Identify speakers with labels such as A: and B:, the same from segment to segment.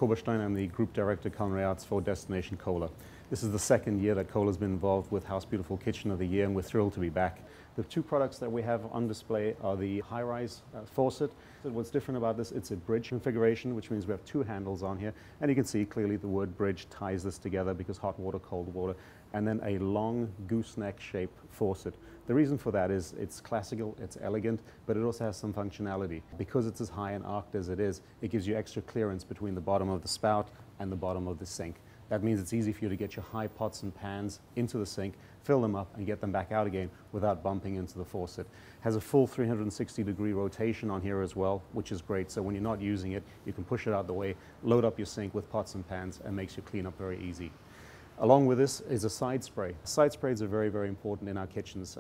A: Koberstein. I'm the Group Director Culinary Arts for Destination Kohler. This is the second year that Kohler's been involved with House Beautiful Kitchen of the Year, and we're thrilled to be back. The two products that we have on display are the high-rise faucet. What's different about this, it's a bridge configuration, which means we have two handles on here, and you can see clearly the word bridge ties this together because hot water, cold water, and then a long gooseneck shaped faucet. The reason for that is it's classical, it's elegant, but it also has some functionality. Because it's as high and arced as it is, it gives you extra clearance between the bottom of the spout and the bottom of the sink. That means it's easy for you to get your high pots and pans into the sink, fill them up, and get them back out again without bumping into the faucet. Has a full 360-degree rotation on here as well, which is great. So when you're not using it, you can push it out the way, load up your sink with pots and pans, and makes your cleanup very easy. Along with this is a side spray. Side sprays are very, very important in our kitchens.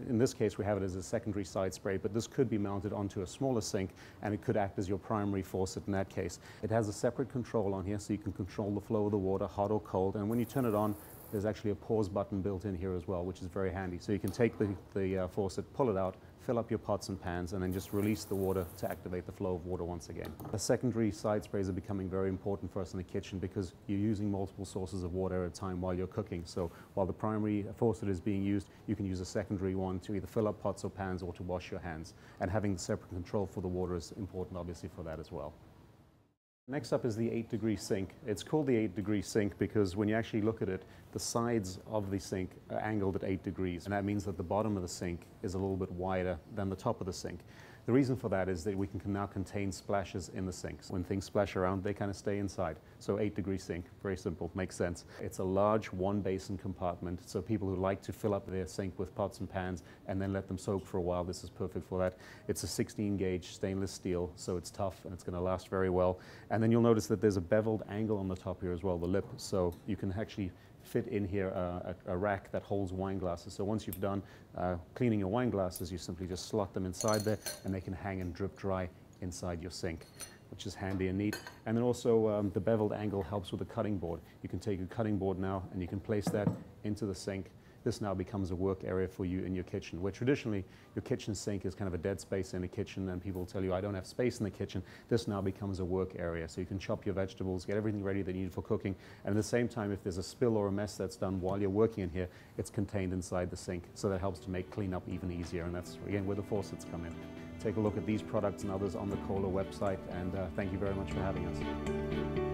A: In this case, we have it as a secondary side spray, but this could be mounted onto a smaller sink, and it could act as your primary faucet in that case. It has a separate control on here, so you can control the flow of the water, hot or cold, and when you turn it on, there's actually a pause button built in here as well, which is very handy. So you can take the faucet, pull it out, fill up your pots and pans, and then just release the water to activate the flow of water once again. The secondary side sprays are becoming very important for us in the kitchen because you're using multiple sources of water at a time while you're cooking. So while the primary faucet is being used, you can use a secondary one to either fill up pots or pans or to wash your hands. And having separate control for the water is important, obviously, for that as well. Next up is the 8-degree sink. It's called the 8-degree sink because when you actually look at it, the sides of the sink are angled at 8 degrees, and that means that the bottom of the sink is a little bit wider than the top of the sink. The reason for that is that we can now contain splashes in the sinks. When things splash around, they kind of stay inside. So 8-degree sink, very simple, makes sense. It's a large one-basin compartment, so people who like to fill up their sink with pots and pans and then let them soak for a while, this is perfect for that. It's a 16-gauge stainless steel, so it's tough and it's going to last very well. And then you'll notice that there's a beveled angle on the top here as well, the lip, so you can actually fit in here a rack that holds wine glasses. So once you've done cleaning your wine glasses, you simply just slot them inside there and they can hang and drip dry inside your sink, which is handy and neat. And then also the beveled angle helps with the cutting board. You can take a cutting board now and you can place that into the sink. This now becomes a work area for you in your kitchen, where traditionally your kitchen sink is kind of a dead space in the kitchen and people tell you, I don't have space in the kitchen. This now becomes a work area. So you can chop your vegetables, get everything ready that you need for cooking, and at the same time, if there's a spill or a mess that's done while you're working in here, it's contained inside the sink. So that helps to make cleanup even easier, and that's, again, where the faucets come in. Take a look at these products and others on the Kohler website, and thank you very much for having us.